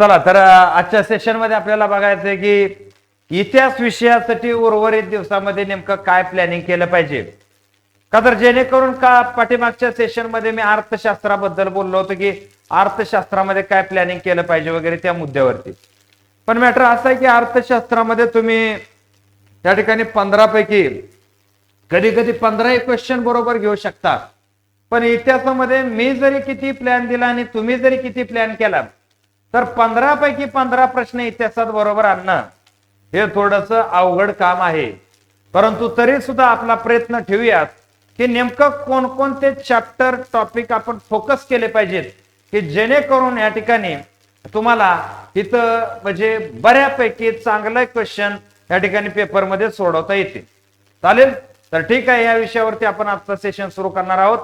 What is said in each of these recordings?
चला तर आजच्या सेशन मध्ये आपल्याला बघायचंय की इतिहास विषयासाठी उर्वरित दिवसामध्ये नेमकं काय प्लॅनिंग केलं पाहिजे का, तर जेणेकरून का पाठीमागच्या सेशन मध्ये मी अर्थशास्त्राबद्दल बोललो होतो की अर्थशास्त्रामध्ये काय प्लॅनिंग केलं पाहिजे वगैरे त्या मुद्द्यावरती. पण मॅटर असं आहे की अर्थशास्त्रामध्ये तुम्ही त्या ठिकाणी 15 पैकी कधी कधी 15 क्वेश्चन बरोबर घेऊ शकता. पण इतिहासामध्ये मी जरी किती प्लॅन दिला आणि तुम्ही जरी किती प्लॅन केला तर 15 पैकी 15 प्रश्न इतिहासात बरोबर आणणं हे थोडस अवघड काम आहे. परंतु तरी सुद्धा आपला प्रयत्न ठेवूयात की नेमकं कोणकोणते चॅप्टर टॉपिक आपण फोकस केले पाहिजेत की जेणेकरून या ठिकाणी तुम्हाला इथं म्हणजे बऱ्यापैकी चांगलं क्वेश्चन या ठिकाणी पेपरमध्ये सोडवता येते. चालेल, तर ठीक आहे, या विषयावरती आपण आजचं सेशन सुरू करणार आहोत.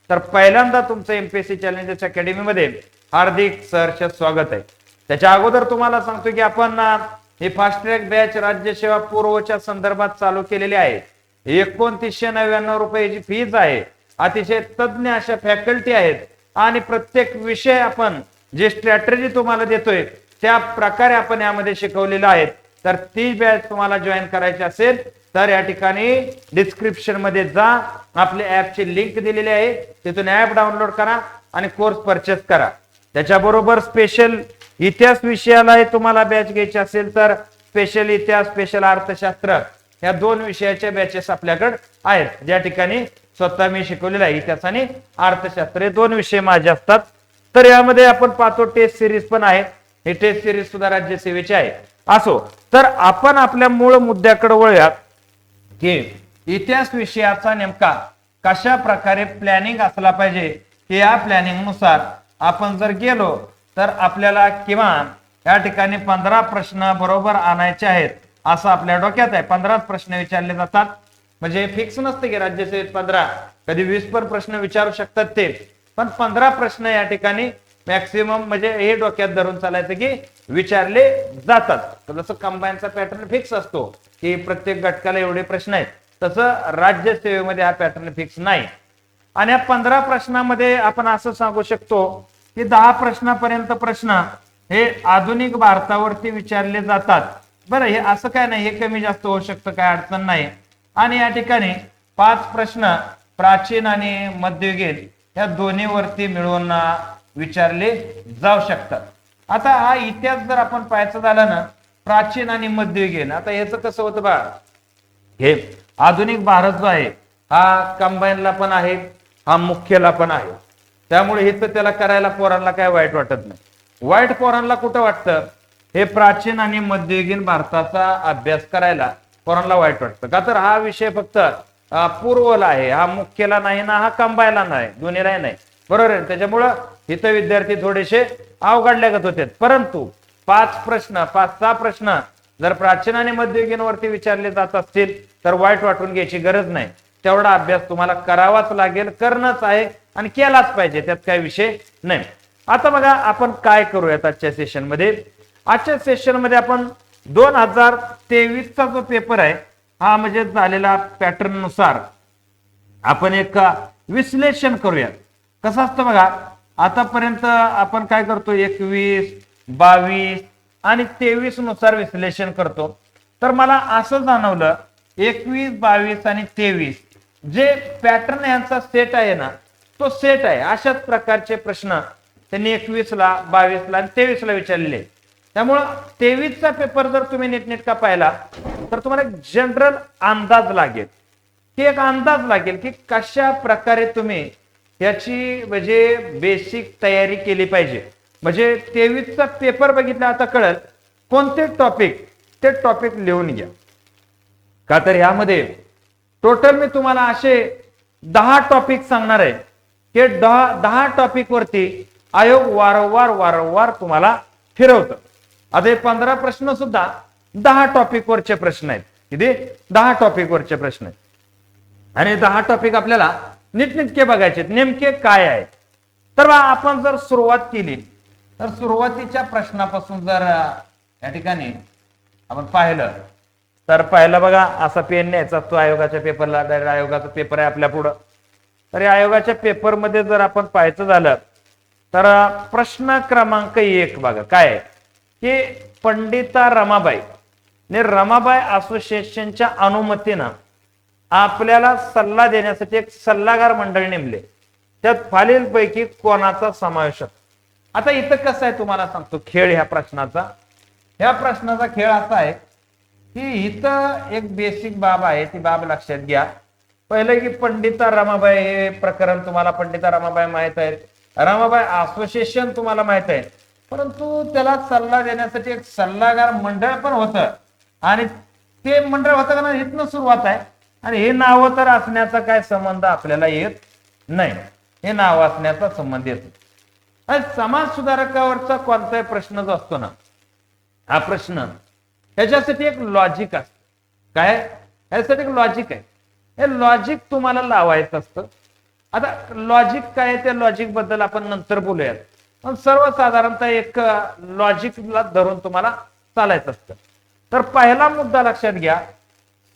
तर पहिल्यांदा तुमचं एमपीएससी चॅलेंजेस अकॅडमी मध्ये हार्दिक सहर्ष स्वागत आहे. त्याच्या अगोदर तुम्हाला सांगतो की आपण ही फास्ट ट्रॅक बॅच राज्यसेवा पूर्वच्या संदर्भात चालू केलेली आहे. 2999 रुपयाची फीज आहे. अतिशय तज्ञ अशा फॅकल्टी आहेत आणि प्रत्येक विषय आपण जे स्ट्रॅटेजी तुम्हाला देतोय त्या प्रकारे आपण यामध्ये शिकवलेलं आहे. तर ती बॅच तुम्हाला जॉईन करायची असेल तर या ठिकाणी डिस्क्रिप्शन मध्ये जा, आपल्या ऍपची लिंक दिलेली आहे, तिथून ऍप डाउनलोड करा आणि कोर्स परचेस करा. त्याच्याबरोबर स्पेशल इतिहास विषयाला तुम्हाला बॅच घ्यायची असेल तर स्पेशल इतिहास, स्पेशल अर्थशास्त्र या 2 विषयाच्या बॅचेस आपल्याकडे आहेत, ज्या ठिकाणी स्वतः मी शिकवलेलं आहे. इतिहास आणि अर्थशास्त्र हे 2 विषय माझे असतात. तर यामध्ये आपण पाहतो टेस्ट सिरीज पण आहे. ही टेस्ट सिरीज सुद्धा राज्यसेवेची आहे. असो, तर आपण आपल्या मूळ मुद्द्याकडे वळूयात की इतिहास विषयाचा नेमका कशा प्रकारे प्लॅनिंग असला पाहिजे की या प्लॅनिंग नुसार आपण जर गेलो तर आपल्याला किमान या ठिकाणी 15 प्रश्न बरोबर आणायचे आहेत असं आपल्या डोक्यात आहे. 15 प्रश्न विचारले जातात, म्हणजे फिक्स नसते की राज्यसेवेत 15, कधी 20 पण प्रश्न विचारू शकतात ते, पण 15 प्रश्न या ठिकाणी मॅक्सिमम म्हणजे हे डोक्यात धरून चालायचं की विचारले जातात. तर जसं कंबाईनचा पॅटर्न फिक्स असतो की प्रत्येक घटकाला एवढे प्रश्न आहेत, तसं राज्यसेवेमध्ये हा पॅटर्न फिक्स नाही. आणि या 15 प्रश्नामध्ये आपण असं सांगू शकतो की 10 प्रश्नापर्यंत प्रश्न हे आधुनिक भारतावरती विचारले जातात. बरं, हे असं काय नाही, हे कमी जास्त होऊ शकतं, काय अडचण नाही. आणि या ठिकाणी 5 प्रश्न प्राचीन आणि मध्ययुगीन या दोन्हीवरती मिळून विचारले जाऊ शकतात. आता हा इतिहास जर आपण पाहायचं झालं ना, प्राचीन आणि मध्ययुगीन, आता याचं कसं होतं बा, हे आधुनिक भारत जो आहे हा कंबाईनला पण आहे, हा मुख्यला पण आहे. त्यामुळे हे तर त्याला करायला पोरांना काय वाईट वाटत नाही. वाईट पोरांना कुठं वाटतं, हे प्राचीन आणि मध्ययुगीन भारताचा अभ्यास करायला पोरांना वाईट वाटतं का, तर हा विषय फक्त पूर्वला आहे, हा मुख्यला नाही ना, हा कंबायला नाही, दोन्हीला नाही, बरोबर आहे. त्याच्यामुळं इथं विद्यार्थी थोडेसे अवघडल्यागत होते. परंतु 5-6 प्रश्न जर प्राचीन आणि मध्ययुगीनवरती विचारले जात असतील तर वाईट वाटून घ्यायची गरज नाही. तेवढा अभ्यास तुम्हाला करावाच लागेल, करणंच आहे आणि केलाच पाहिजे, त्यात काही विषय नाही. आता बघा आपण काय करूयात आजच्या सेशन मध्ये. आजच्या सेशन मध्ये आपण 2023चा जो पेपर आहे हा म्हणजे झालेला पॅटर्न नुसार आपण एक विश्लेषण करूयात. कसं असतं बघा, आतापर्यंत आपण काय करतो, 21, 22 आणि 23 नुसार विश्लेषण करतो. तर मला असं जाणवलं 21, 22 आणि 23 जे पॅटर्न यांचा सेट आहे ना, तो सेट आहे. अशाच प्रकारचे प्रश्न त्यांनी 21ला, 22ला आणि 23ला विचारलेले. त्यामुळं 23चा पेपर जर तुम्ही नीटनेटका पाहिला तर तुम्हाला एक जनरल अंदाज लागेल की कशा प्रकारे तुम्ही याची म्हणजे बेसिक तयारी केली पाहिजे. म्हणजे 23चा पेपर बघितला आता कळेल कोणते टॉपिक, ते टॉपिक लिहून घ्या. का तर यामध्ये टोटल मी तुम्हाला असे 10 टॉपिक सांगणार आहे की 10 टॉपिक वरती आयोग वारंवार तुम्हाला फिरवतं. आता हे 15 प्रश्न सुद्धा 10 टॉपिक वरचे प्रश्न आहेत. किती? 10 टॉपिक वरचे प्रश्न आहेत. आणि 10 टॉपिक आपल्याला नीटनेटके बघायचे नेमके काय आहे. तर आपण जर सुरुवात केली तर सुरुवातीच्या प्रश्नापासून जर या ठिकाणी आपण पाहिलं तर पहिला बघा असा पेन न्यायचा असतो आयोगाच्या पेपरला. डायरेक्ट आयोगाचा पेपर आहे आपल्या पुढं. तर या आयोगाच्या पेपरमध्ये जर आपण पाहायचं झालं तर प्रश्न क्रमांक 1 बघा काय आहे, की पंडिता रमाबाई ने रमाबाई असोसिएशनच्या अनुमतीनं आपल्याला सल्ला देण्यासाठी एक सल्लागार मंडळ नेमले. त्यात खालीलपैकी कोणाचा समावेश होता? आता इथं कसं आहे तुम्हाला सांगतो खेळ ह्या प्रश्नाचा. ह्या प्रश्नाचा खेळ असा आहे की इथं एक बेसिक बाब आहे, ती बाब लक्षात घ्या. पहिलं की पंडिता रमाबाई हे प्रकरण तुम्हाला, पंडिता रमाबाई माहित आहे, रमाबाई असोसिएशन तुम्हाला माहित आहे, परंतु त्याला सल्ला देण्यासाठी एक सल्लागार मंडळ पण होतं आणि ते मंडळ होतं का ना, इथनं सुरुवात आहे. आणि हे नाव तर असण्याचा काय संबंध आपल्याला येत नाही, हे नाव असण्याचा संबंध येतो. समाज सुधारकावरचा कोणताही प्रश्न जो असतो ना, हा प्रश्न ह्याच्यासाठी एक लॉजिक असतं. काय ह्यासाठी एक लॉजिक आहे, हे लॉजिक तुम्हाला लावायचं असतं. आता लॉजिक काय, त्या लॉजिक बद्दल आपण नंतर बोलूयात, पण सर्वसाधारणतः एक लॉजिकला धरून तुम्हाला चालायचं असतं. तर पहिला मुद्दा लक्षात घ्या,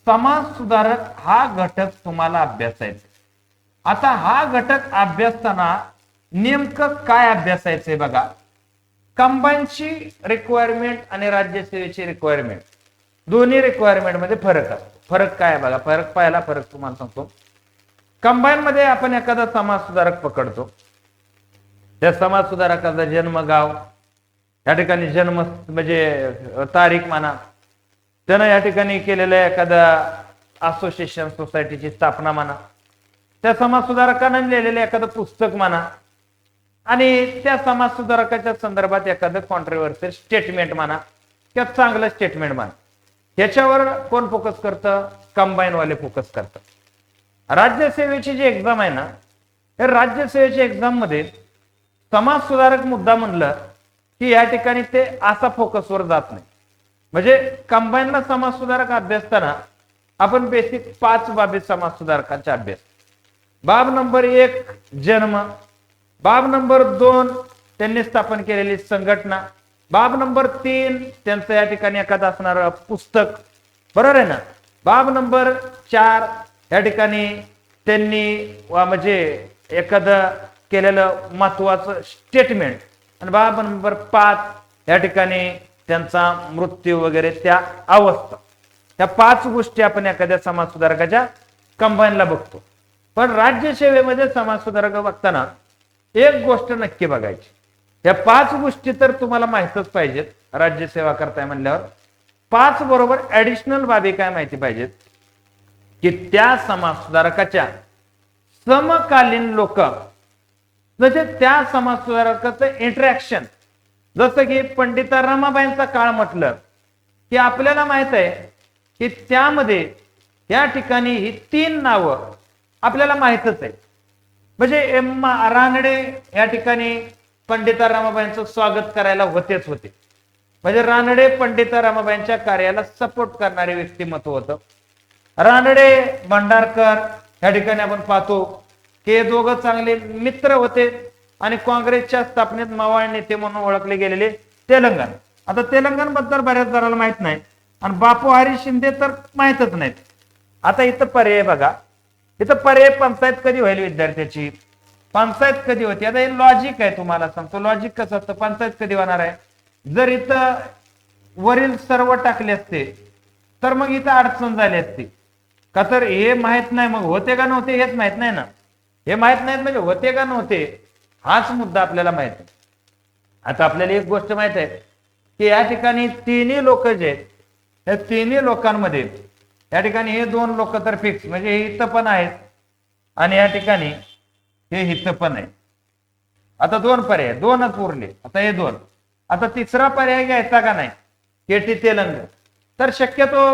समाज सुधारक हा घटक तुम्हाला अभ्यासायचा. आता हा घटक अभ्यासताना नेमकं काय अभ्यासायचंय बघा. कंबाईनची रिक्वायरमेंट आणि राज्यसेवेची रिक्वायरमेंट, दोन्ही रिक्वायरमेंट मध्ये फरक असतो. फरक काय बघा, पहिला फरक तुम्हाला सांगतो. कंबाईन मध्ये आपण एखादा समाज सुधारक पकडतो, त्या समाज सुधारकाचा जन्मगाव, या ठिकाणी जन्म म्हणजे तारीख म्हणा, त्यानं या ठिकाणी केलेलं एखादा असोसिएशन सोसायटीची स्थापना म्हणा, त्या समाज सुधारकानं लिहिलेलं एखादं पुस्तक म्हणा, आणि त्या समाज सुधारकाच्या संदर्भात एखादं कॉन्ट्रोवर्शियल स्टेटमेंट म्हणा किंवा चांगलं स्टेटमेंट म्हणा, याच्यावर कोण फोकस करतं? कंबाईन वाले फोकस करतात. राज्यसेवेची जी एक्झाम आहे ना, हे राज्यसेवेच्या एक्झाम मध्ये समाज सुधारक मुद्दा म्हणलं की या ठिकाणी ते असा फोकसवर जात नाही. म्हणजे कंबाईनला समाज सुधारक अभ्यासताना आपण बेसिक 5 बाबी समाज सुधारकांचा अभ्यास. बाब नंबर 1 जन्म, बाब नंबर 2 त्यांनी स्थापन केलेली संघटना, बाब नंबर 3 त्यांचं या ठिकाणी एखादं असणार पुस्तक, बरोबर आहे ना. बाब नंबर 4 या ठिकाणी त्यांनी म्हणजे एखादं केलेलं महत्वाचं स्टेटमेंट, आणि बाब नंबर 5 या ठिकाणी त्यांचा मृत्यू वगैरे त्या अवस्था. त्या 5 गोष्टी आपण एखाद्या समाज सुधारकाच्या कंबाईनला बघतो. पण राज्यसेवेमध्ये समाज सुधारक बघताना एक गोष्ट नक्की बघायची, या 5 गोष्टी तर तुम्हाला माहितच पाहिजेत. राज्यसेवा करताय म्हणल्यावर 5 बरोबर ऍडिशनल बाबी काय माहिती पाहिजेत, की त्या समाज सुधारकाच्या समकालीन लोक, जसे त्या समाज सुधारकाचं इंटरॅक्शन, जसं की पंडिता रमाबाईंचा काळ म्हटलं की आपल्याला माहित आहे की त्यामध्ये या ठिकाणी ही 3 नावं आपल्याला माहितच आहे. म्हणजे रानडे या ठिकाणी पंडिता रमाबाईंचं स्वागत करायला होतेच होते. म्हणजे रानडे पंडिता रमाबाईंच्या कार्याला सपोर्ट करणारे व्यक्तिमत्व होतं. रानडे भंडारकर या ठिकाणी आपण पाहतो की हे दोघं चांगले मित्र होते आणि काँग्रेसच्या स्थापनेत मवाळ नेते म्हणून ओळखले गेलेले तेलंगण. आता तेलंगण बद्दल बऱ्याच जणांना माहित नाही आणि बापू हरी शिंदे तर माहितच नाहीत. आता इथं पर्याय बघा, इथं पर्याय पंचायत कधी होईल विद्यार्थ्याची, पंचायत कधी होती. आता हे लॉजिक आहे, तुम्हाला सांगतो लॉजिक कसं असतं. पंचायत कधी होणार आहे, जर इथं वरील सर्व टाकले असते तर मग इथं अडचण झाली असती का. तर हे माहित नाही, मग होते का नव्हते हेच माहित नाही ना. हे माहित नाहीत म्हणजे होते का नव्हते हाच मुद्दा आपल्याला माहित आहे. आता आपल्याला एक गोष्ट माहित आहे की या ठिकाणी तिन्ही लोक जे आहेत, या तिन्ही लोकांमध्ये या ठिकाणी हे 2 लोक तर फिक्स, म्हणजे हे इथं पण आहेत आणि या ठिकाणी हे इथं पण आहे. आता 2 पर्याय, 2च उरले. आता हे 2, आता तिसरा पर्याय घ्यायचा का नाही, केटी तेलंगण. तर शक्यतो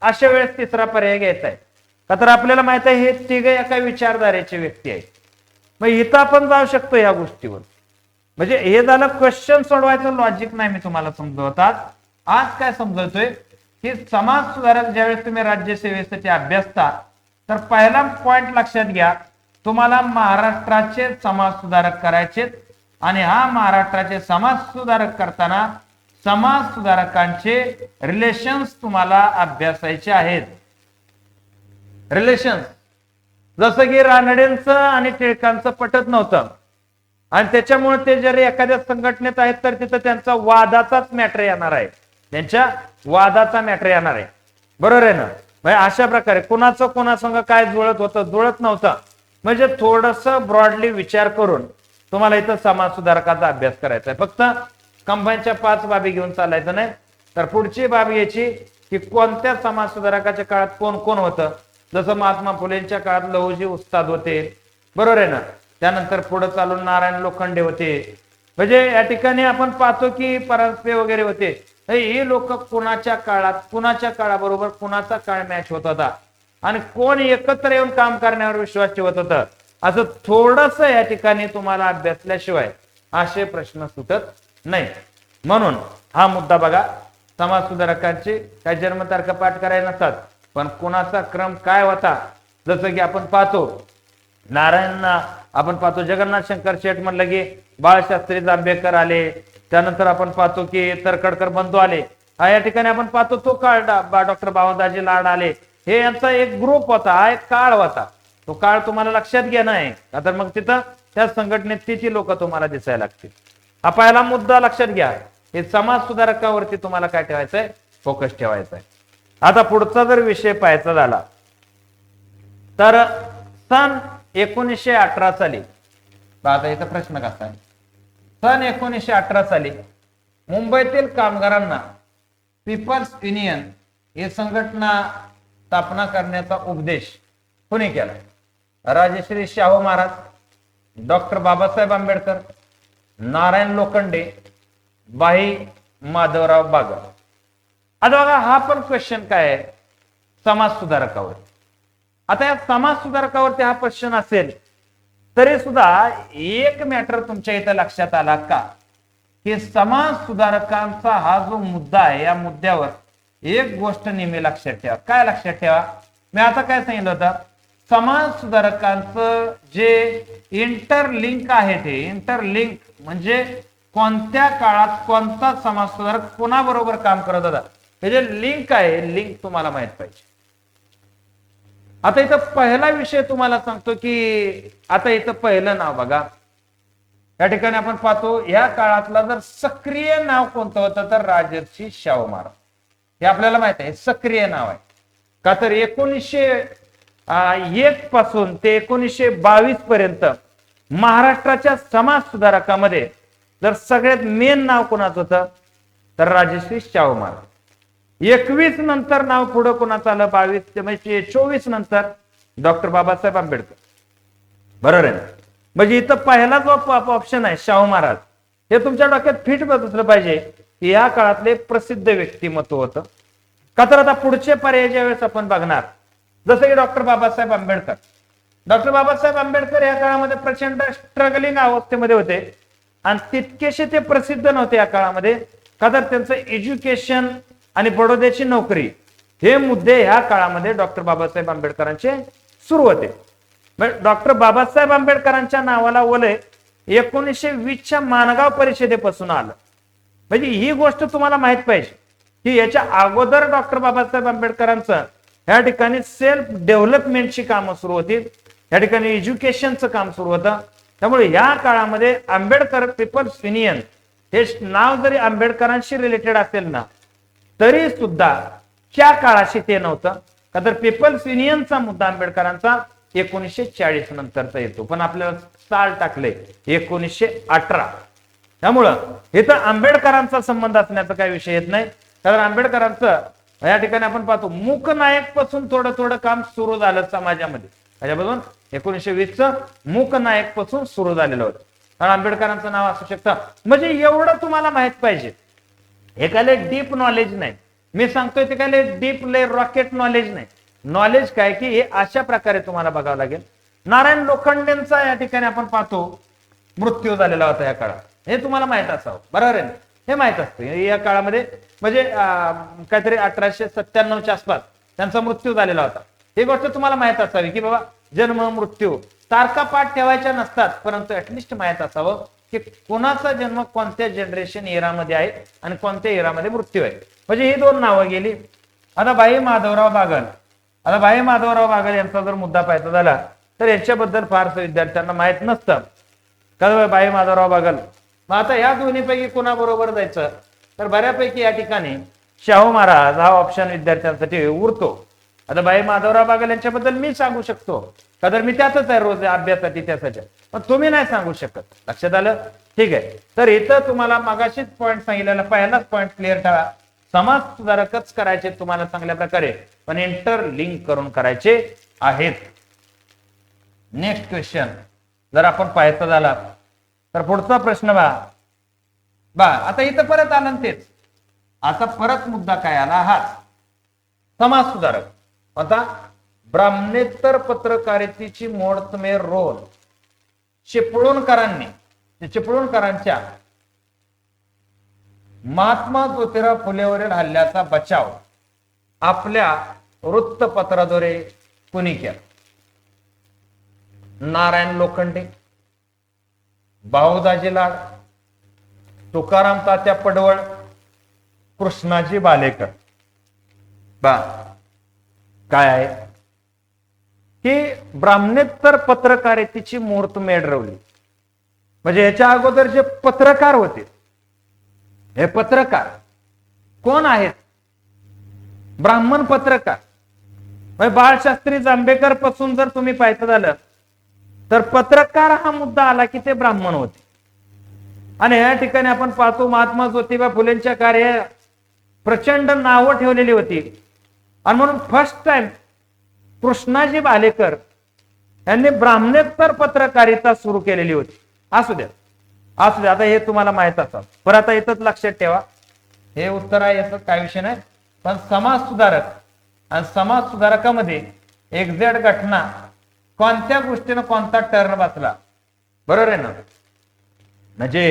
अशा वेळेस तिसरा पर्याय घ्यायचा आहे का, तर आपल्याला माहित आहे हे तिघे एका विचारधारेचे व्यक्ती आहेत. मग इथं आपण जाऊ शकतो या गोष्टीवर. म्हणजे हे झालं क्वेश्चन सोडवायचं लॉजिक नाही मी तुम्हाला समजवतात. आज काय समजवतोय की समाज सुधारक ज्यावेळेस तुम्ही राज्यसेवेसाठी अभ्यासता तर पहिला पॉइंट लक्षात घ्या, तुम्हाला महाराष्ट्राचे समाज सुधारक करायचे आणि हा महाराष्ट्राचे समाज सुधारक करताना समाज सुधारकांचे रिलेशन्स तुम्हाला अभ्यासायचे आहेत. रिलेशन्स जसं की रानडेंचं आणि टिळकांचं पटत नव्हतं, आणि त्याच्यामुळे ते जर एखाद्या संघटनेत आहेत तर तिथं त्यांचा वादाचाच मॅटर येणार आहे, त्यांच्या वादाचा मॅटर येणार आहे. बरोबर आहे ना? म्हणजे अशा प्रकारे कुणाचं कोणासंग काय जुळत होतं, जुळत नव्हतं. म्हणजे थोडस ब्रॉडली विचार करून तुम्हाला इथं समाज सुधारकाचा अभ्यास करायचा आहे. फक्त कंबाईनच्या 5 बाबी घेऊन चालायचं नाही. तर पुढची बाब याची की कोणत्या समाज सुधारकाच्या काळात कोण कोण होतं. जसं महात्मा फुलेंच्या काळात लहुजी उस्ताद होते, बरोबर आहे ना. त्यानंतर पुढे चालून नारायण लोखंडे होते. म्हणजे या ठिकाणी आपण पाहतो की परांजपे वगैरे होते. हे लोक कुणाच्या काळाबरोबर कुणाचा काळ मॅच होत होता आणि कोण एकत्र येऊन काम करण्यावर विश्वास ठेवत होतं, असं थोडस या ठिकाणी तुम्हाला अभ्यासल्याशिवाय असे प्रश्न सुटत नाही. म्हणून हा मुद्दा बघा, समाज सुधारकांची काही जन्मतारखा पाठ करायला नसतात, पण कुणाचा क्रम काय होता. जसं की आपण पाहतो नारायणना आपण पाहतो जगन्नाथ शंकर शेठ म्हणलं की बाळशास्त्री जांभेकर आले. त्यानंतर आपण पाहतो की तरखडकर बंधू आले. हा या ठिकाणी आपण पाहतो तो काळ डॉक्टर बाबादाजी लाड आले. हे यांचा एक ग्रुप होता, हा एक काळ होता. तो काळ तुम्हाला लक्षात घेणं आहे का, तर मग तिथं त्या संघटनेत ती लोक तुम्हाला दिसायला लागतील. हा पहिला मुद्दा लक्षात घ्या. हे समाज सुधारकावरती तुम्हाला काय ठेवायचंय, फोकस ठेवायचा आहे. आता पुढचा जर विषय पाहायचा झाला तर सन 1918 साली, आता इथं प्रश्न कसा आहे, सन 1918 साली मुंबईतील कामगारांना पीपल्स युनियन ही संघटना स्थापना करण्याचा उपदेश कोणी केला? राजश्री शाहू महाराज, डॉक्टर बाबासाहेब आंबेडकर, नारायण लोखंडे, भाई माधवराव बागल. आता बघा हा पण क्वेश्चन काय आहे, समाज सुधारकावर. आता या समाज सुधारकावरती हा क्वेश्चन असेल तरी सुद्धा एक मॅटर तुमच्या इथं लक्षात आला का, की समाज सुधारकांचा हा जो मुद्दा आहे या मुद्द्यावर एक गोष्ट नेहमी लक्षात ठेवा. काय लक्षात ठेवा? मी आता काय सांगितलं होतं, समाज सुधारकांचं जे इंटरलिंक आहे ते इंटरलिंक म्हणजे कोणत्या काळात कोणता समाज सुधारक कोणाबरोबर काम करत होता, हे जे लिंक आहे लिंक तुम्हाला माहित पाहिजे. आता इथं पहिला विषय तुम्हाला सांगतो की आता इथं पहिलं नाव बघा. या ठिकाणी आपण पाहतो या काळातला जर सक्रिय नाव कोणतं होतं तर राजर्षी शाहू महाराज. हे आपल्याला माहित आहे, सक्रिय नाव आहे का, तर 1901 पासून ते 1922 पर्यंत महाराष्ट्राच्या समाज सुधारकामध्ये जर सगळ्यात मेन नाव कोणाचं होतं तर राजश्री शाहू महाराज. 21 नंतर नाव पुढे कोणाचं आलं, 22 म्हणजे 24 नंतर डॉक्टर बाबासाहेब आंबेडकर. बरोबर आहे. म्हणजे इथं पहिला जो ऑप्शन आहे शाहू महाराज, हे तुमच्या डोक्यात फिट बसलं पाहिजे की या काळातले प्रसिद्ध व्यक्तिमत्व होतं का. तर आता पुढचे पर्याय ज्यावेळेस आपण बघणार, जसं की डॉक्टर बाबासाहेब आंबेडकर. डॉक्टर बाबासाहेब आंबेडकर या काळामध्ये प्रचंड स्ट्रगलिंग अवस्थेमध्ये होते आणि तितकेसे ते प्रसिद्ध नव्हते या काळामध्ये का, तर त्यांचं एज्युकेशन आणि बडोद्याची नोकरी हे मुद्दे ह्या काळामध्ये डॉक्टर बाबासाहेब आंबेडकरांचे सुरू होते. डॉक्टर बाबासाहेब आंबेडकरांच्या नावाला ओले 1920च्या माणगाव परिषदेपासून आलं. म्हणजे ही गोष्ट तुम्हाला माहित पाहिजे की याच्या अगोदर डॉक्टर बाबासाहेब आंबेडकरांचं या ठिकाणी सेल्फ डेव्हलपमेंटची कामं सुरू होती, या ठिकाणी एज्युकेशनचं काम सुरू होतं. त्यामुळे या काळामध्ये आंबेडकर पीपल्स युनियन हे नाव जरी आंबेडकरांशी रिलेटेड असेल ना तरी सुद्धा त्या काळाशी ते नव्हतं का, तर पीपल्स युनियनचा मुद्दा आंबेडकरांचा 1940 नंतरचा येतो, पण आपल्याला साल टाकले 1918. त्यामुळं इथं आंबेडकरांचा संबंध असण्याचा काही विषय येत नाही. कारण आंबेडकरांचं या ठिकाणी आपण पाहतो मूकनायक पासून थोडं थोडं काम सुरू झालं समाजामध्ये. त्याच्यापासून 1920चं मूकनायक पासून सुरू झालेलं होतं. कारण आंबेडकरांचं नाव असू शकतं. म्हणजे एवढं तुम्हाला माहित पाहिजे. हे काय डीप नॉलेज नाही, मी सांगतोय ते काय डीप रॉकेट नॉलेज नाही. नॉलेज काय की हे अशा प्रकारे तुम्हाला बघावं लागेल. नारायण लोखंडेंचा या ठिकाणी आपण पाहतो मृत्यू झालेला होता या काळात, हे तुम्हाला माहित असावं. बरोबर आहे, हे माहित असतं या काळामध्ये. म्हणजे काहीतरी 1897च्या आसपास त्यांचा मृत्यू झालेला होता. ही गोष्ट तुम्हाला माहित असावी की बाबा जन्म मृत्यू तारखा पाठ ठेवायच्या नसतात, परंतु ऍटलिस्ट माहित असावं की कोणाचा जन्म कोणत्या जनरेशन एरामध्ये आहे आणि कोणत्या एरामध्ये मृत्यू आहे. म्हणजे ही दोन नावं गेली. आता भाई माधवराव बागल. आता भाई माधवराव बागल यांचा जर मुद्दा पाहायचा झाला तर यांच्याबद्दल फारसं विद्यार्थ्यांना माहित नसतं. का बाई माधवराव बागल. मग आता या दोन्हीपैकी कोणाबरोबर जायचं, तर बऱ्यापैकी या ठिकाणी शाहू महाराज हा ऑप्शन विद्यार्थ्यांसाठी उरतो. आता बाई माधवराव बागल यांच्याबद्दल मी सांगू शकतो, का तर मी त्यातच आहे रोज अभ्यासात इतिहासाच्या, पण तुम्ही नाही सांगू शकत. लक्षात आलं? ठीक आहे. तर इथं तुम्हाला मागाशीच पॉईंट सांगितलेला पहिलाच पॉईंट क्लिअर ठेवा. समाज सुधारकच करायचे तुम्हाला चांगल्या प्रकारे, पण इंटरलिंक करून करायचे आहेत. नेक्स्ट क्वेश्चन जर आपण पाहायचं झाला तर पुढचा प्रश्न बा आता इथं परत आलं ना तेच. आता परत मुद्दा काय आला, हा समाज सुधारक. आता ब्राह्मणेतर पत्रकारितेची मोडतमेर रोल चिपळूणकरांच्या महात्मा ज्योतिराव फुलेवरील हल्ल्याचा बचाव आपल्या वृत्तपत्राद्वारे कुणी केला? नारायण लोखंडे, भाऊदाजी लाड, तुकाराम तात्या पडवळ, कृष्णाजी बालेकर. काय आहे की ब्राह्मणेतर पत्रकारितेची मुहूर्तमेढ रवली. म्हणजे याच्या अगोदर जे पत्रकार होते, हे पत्रकार कोण आहेत? ब्राह्मण पत्रकार. बाळशास्त्री जांभेकर पासून जर तुम्ही पाहायचं झालं तर पत्रकार हा मुद्दा आला की ते ब्राह्मण होते. आणि या ठिकाणी आपण पाहतो महात्मा ज्योतिबा फुलेंच्या कार्य प्रचंड नावं ठेवलेली होती. आणि म्हणून फर्स्ट टाइम कृष्णाजी बालेकर यांनी ब्राह्मणेतर पत्रकारिता सुरू केलेली होती. असू द्या. आता हे तुम्हाला माहित असाल. पण आता इथंच लक्षात ठेवा, हे उत्तर आहे याचं काय विषय नाही. पण समाज सुधारक आणि समाज सुधारकामध्ये एक्झॅक्ट घटना कोणत्या गोष्टीनं कोणता टर्न बसला, बरोबर आहे ना? म्हणजे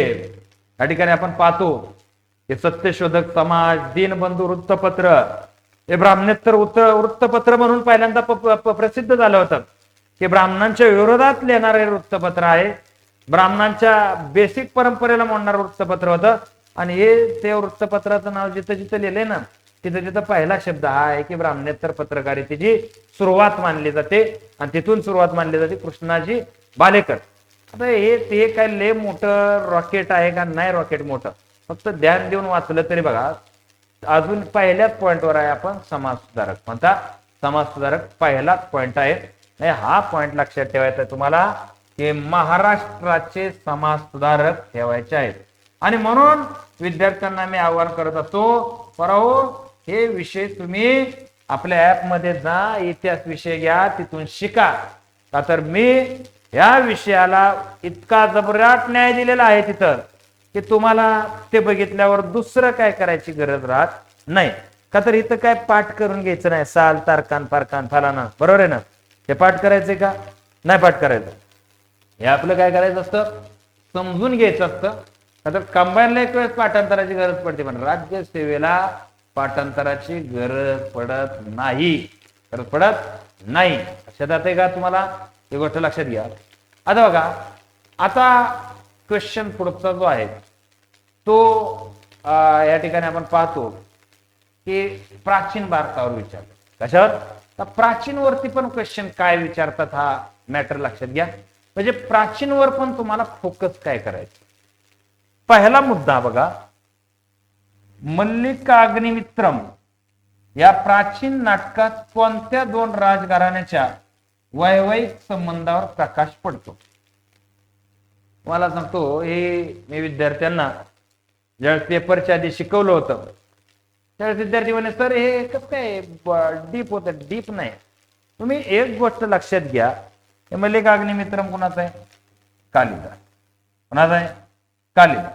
या ठिकाणी आपण पाहतो की सत्यशोधक समाज, दीनबंधू वृत्तपत्र हे ब्राह्मणेतर वृत्तपत्र म्हणून पहिल्यांदा प्रसिद्ध झालं होतं. की ब्राह्मणांच्या विरोधात लिहिणारे वृत्तपत्र आहे, ब्राह्मणांच्या बेसिक परंपरेला मोडणारं वृत्तपत्र होतं. आणि हे ते वृत्तपत्राचं नाव जिथं जिथं लिहिलंय ना, तिथं तिथं पहिला शब्द हा आहे की ब्राह्मणेतर पत्रकारितेची सुरुवात मानली जाते. आणि तिथून सुरुवात मानली जाते कृष्णाजी बालेकर. आता हे काय लय मोठं रॉकेट आहे का? नाही रॉकेट मोठं, फक्त ध्यान देऊन वाचलं तरी बघा. अजून पहिल्याच पॉइंटवर आहे आपण समाज सुधारक म्हणता. समाज सुधारक पहिलाच पॉइंट आहे. हा पॉइंट लक्षात ठेवायचा तुम्हाला की महाराष्ट्राचे समाज सुधारक ठेवायचे आहेत. आणि म्हणून विद्यार्थ्यांना मी आवाहन करत असतो, पराहो हे विषय तुम्ही आपल्या ऍप मध्ये जा, इतिहास विषय घ्या, तिथून शिका. का तर मी या विषयाला इतका जबराट न्याय दिलेला आहे तिथं की तुम्हाला ते बघितल्यावर दुसरं काय करायची गरज राहत नाही. का तर इथं काय पाठ करून घ्यायचं नाही, साल तारखान पारखान फलाना, बरोबर आहे ना? ते पाठ करायचंय का? नाही पाठ करायचं. हे आपलं काय करायचं असतं, समजून घ्यायचं असतं. का तर कंबाईनला एक वेळेस पाठांतराची गरज पडते, पण राज्यसेवेला पाठांतराची गरज पडत नाही. लक्षात येते का तुम्हाला? ही गोष्ट लक्षात घ्या. आता बघा, आता क्वेश्चन पुढचा जो आहे तो या ठिकाणी आपण पाहतो की प्राचीन भारतावर विचारलं. कशावर? तर प्राचीन वरती पण क्वेश्चन काय विचारतात हा मॅटर लक्षात घ्या. म्हणजे प्राचीन वर पण तुम्हाला फोकस काय करायचं. पहिला मुद्दा बघा, मल्लिकाग्निमित्रम या प्राचीन नाटकात कोणत्या दोन राजघराण्याच्या वैवाहिक संबंधावर प्रकाश पडतो? मला सांगतो, हे मी विद्यार्थ्यांना ज्यावेळेस पेपरच्या आधी शिकवलं होतं त्यावेळेस विद्यार्थी म्हणे, सर हे कसं काय डीप होतं? डीप नाही. तुम्ही एक गोष्ट लक्षात घ्या, हे मल्लिकाग्निमित्रम कुणाचं आहे? कालिदास. कुणाचं आहे? कालिदास.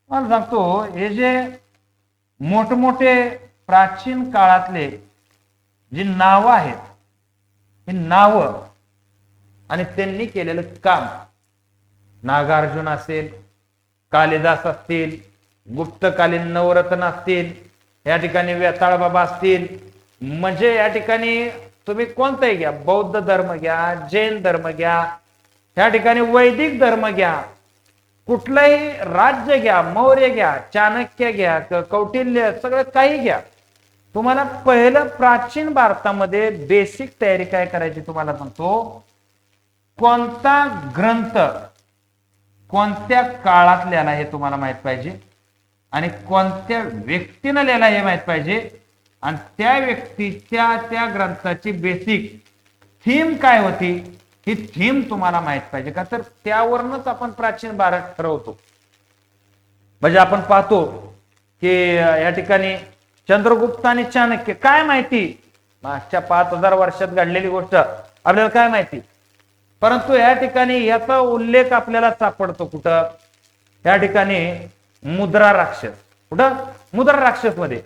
मला सांगतो, हे जे मोठमोठे प्राचीन काळातले जी नावं आहेत, ही नावं आणि त्यांनी केलेलं काम, नागार्जुन असेल, कालिदास असतील, गुप्तकालीन नवरत्न असतील, या ठिकाणी वेताळ बाबा असतील, म्हणजे या ठिकाणी तुम्ही कोणताही घ्या, बौद्ध धर्म घ्या, जैन धर्म घ्या, या ठिकाणी वैदिक धर्म घ्या, कुठलंही राज्य घ्या, मौर्य घ्या, चाणक्य घ्या, कौटिल्य, सगळं काही घ्या. तुम्हाला पहिलं प्राचीन भारतामध्ये बेसिक तयारी काय करायची तुम्हाला सांगतो. कोणता ग्रंथ कोणत्या काळात लिहिला हे तुम्हाला माहित पाहिजे आणि कोणत्या व्यक्तीनं लिहिला हे माहित पाहिजे आणि त्या व्यक्तीच्या त्या ग्रंथाची बेसिक थीम काय होती ही थीम तुम्हाला माहित पाहिजे का तर त्यावरूनच आपण प्राचीन भारत ठरवतो. म्हणजे आपण पाहतो की या ठिकाणी चंद्रगुप्त आणि चाणक्य काय माहिती मागच्या 5000 वर्षात घडलेली गोष्ट आपल्याला काय माहिती, परंतु या ठिकाणी याचा उल्लेख आपल्याला सापडतो कुठं, या ठिकाणी मुद्रा राक्षस. कुठं मुद्रा राक्षस मध्ये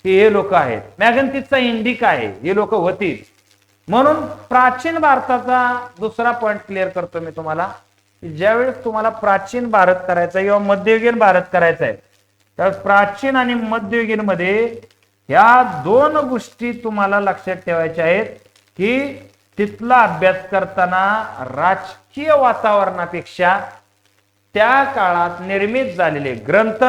की हे लोक आहेत, मॅगन्थिसचा इंडिका आहे, हे लोक होती. म्हणून प्राचीन भारताचा दुसरा पॉइंट क्लिअर करतो मी तुम्हाला, ज्यावेळेस तुम्हाला प्राचीन भारत करायचा किंवा मध्ययुगीन भारत करायचा आहे त्यावेळेस प्राचीन आणि मध्ययुगीन मध्ये या दोन गोष्टी तुम्हाला लक्षात ठेवायच्या आहेत की तिथला अभ्यास करताना राजकीय वातावरणापेक्षा त्या काळात निर्मित झालेले ग्रंथ,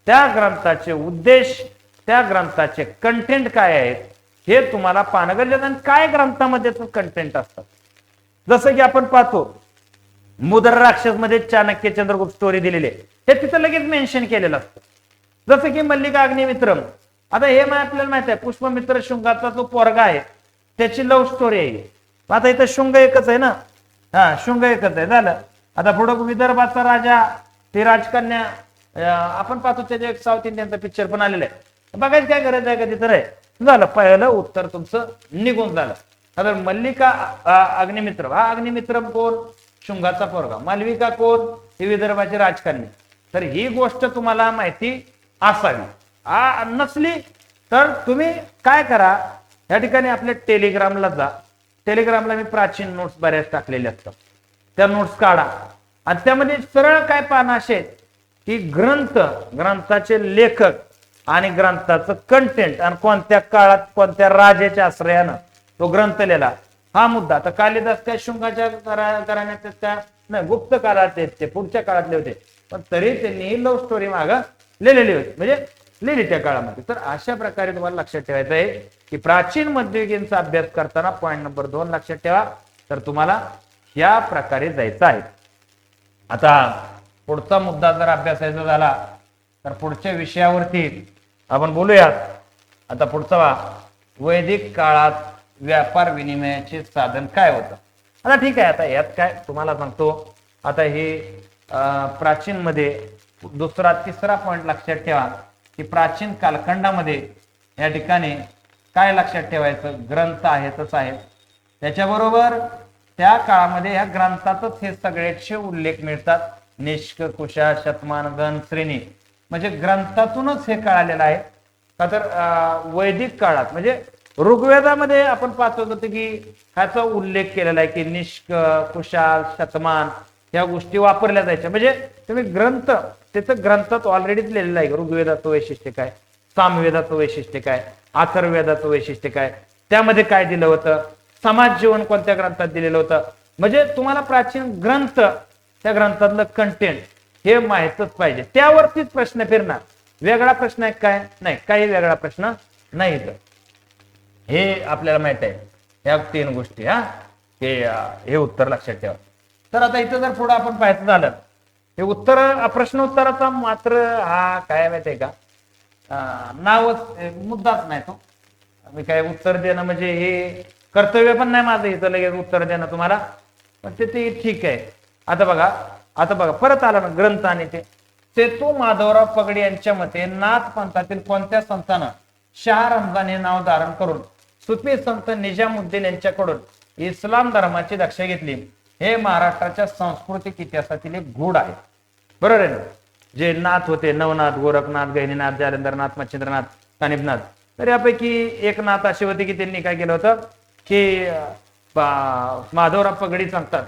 त्या ग्रंथाचे उद्देश, त्या ग्रंथाचे कंटेंट काय आहेत हे तुम्हाला पाहणं गरजेचं आणि काय ग्रंथामध्ये कंटेंट असतात. जसं की आपण पाहतो मुद्रा राक्षस मध्ये चाणक्य चंद्रगुप्त स्टोरी दिलेली आहे, हे तिथं लगेच मेन्शन केलेलं असतं. जसं की मल्लिका अग्निमित्रम, आता हे आपल्याला माहित आहे पुष्पमित्र शुंगाचा जो पोरगा आहे त्याची लव्ह स्टोरी आहे. आता इथं शुंग एकच आहे ना, हा शुंग एकच आहे झालं. आता पुढं विदर्भाचा राजा ते राजकन्या आपण पाहतो त्याचे एक साऊथ इंडियनचा पिक्चर पण आलेला आहे, बघायची काय गरज आहे का तिथं आहे झालं. पहिलं उत्तर तुमचं निघून झालं. आता मल्लिका अग्निमित्र हा अग्निमित्र कोण, शुंगाचा पोरगा, मालविका कोण, ही विदर्भाची राजकन्या. तर ही गोष्ट तुम्हाला माहिती असावी. नसली तर तुम्ही काय करा, या ठिकाणी आपल्या टेलिग्रामला जा. टेलिग्रामला मी प्राचीन नोट्स बऱ्याच टाकलेल्या असतात, त्या नोट्स काढा आणि त्यामध्ये सरळ काय पाहणं असे की ग्रंथाचे लेखक आणि ग्रंथाचं कंटेंट आणि कोणत्या काळात कोणत्या राजाच्या आश्रयानं तो ग्रंथ लिहिला हा मुद्दा. आता कालिदास काय शुंगाच्या घराण्यात त्या नाही गुप्त काळात ते पुढच्या काळातले होते, पण तरी त्यांनी लव्ह स्टोरी माग लिहिलेली होती, म्हणजे लिहिली त्या काळामध्ये. तर अशा प्रकारे तुम्हाला लक्षात ठेवायचं आहे की प्राचीन मध्ययुगीनचा अभ्यास करताना पॉईंट नंबर 2 लक्षात ठेवा. तर तुम्हाला या प्रकारे जायचं आहे. आता पुढचा मुद्दा जर अभ्यासायचा झाला तर पुढच्या विषयावरती आपण बोलूयात. आता पुढचा वैदिक काळात व्यापार विनिमयाचे साधन काय होतं. आता ठीक आहे, आता यात काय तुम्हाला सांगतो. आता हे प्राचीन मध्ये दुसरा तिसरा पॉइंट लक्षात ठेवा की प्राचीन कालखंडामध्ये या ठिकाणी काय लक्षात ठेवायचं, ग्रंथ आहेतच आहेत, त्याच्याबरोबर त्या काळामध्ये या ग्रंथातच हे सगळ्याचे उल्लेख मिळतात. निष्क, कुशा, शतमान, गण, श्रेणी म्हणजे ग्रंथातूनच हे कळालेलं आहे. का तर वैदिक काळात म्हणजे ऋग्वेदामध्ये आपण पाहतो होतो की ह्याचा उल्लेख केलेला आहे की निष्क, कुशाल, शतमान या गोष्टी वापरल्या जायच्या. म्हणजे तुम्ही ग्रंथ त्याचं ग्रंथात ऑलरेडीच लिहिलेलं आहे. ऋग्वेदाचं वैशिष्ट्य काय, सामवेदाचं वैशिष्ट्य काय, अथर्ववेदाचं वैशिष्ट्य काय, त्यामध्ये काय दिलं होतं, समाज जीवन कोणत्या ग्रंथात दिलेलं होतं. म्हणजे तुम्हाला प्राचीन ग्रंथ त्या ग्रंथातलं कंटेंट हे माहीतच पाहिजे. त्यावरतीच प्रश्न फिरणार. वेगळा प्रश्न आहे काय नाही, काही वेगळा प्रश्न नाही. तर हे आपल्याला माहित आहे या 3 गोष्टी. हे उत्तर लक्षात ठेवा. तर आता इथं जर पुढे आपण पाहायचं झालं हे उत्तर प्रश्न उत्तराचा मात्र हा काय माहित आहे का नावच मुद्दाच नाही तो. मी काय उत्तर देणं म्हणजे हे कर्तव्य पण नाही माझं इथं लगेच उत्तर देणं तुम्हाला, पण ते ठीक आहे. आता बघा परत आला ना ग्रंथ आणि ते सेतू माधवराव पगडी यांच्या मते नाथ पंथातील कोणत्या संतानं शाह रमजान हे नाव धारण करून सुफी संत निजामुद्दीन यांच्याकडून इस्लाम धर्माची दीक्षा घेतली हे महाराष्ट्राच्या सांस्कृतिक इतिहासातील एक गूढ आहे. बरोबर आहे ना. जे नाथ होते नवनाथ, गोरखनाथ, गहिनीनाथ, जालेंद्रनाथ, मच्छिंद्रनाथ, कानिपनाथ, तर यापैकी एक नाथ असे होते की त्यांनी काय केलं होतं की माधवराव पगडी सांगतात.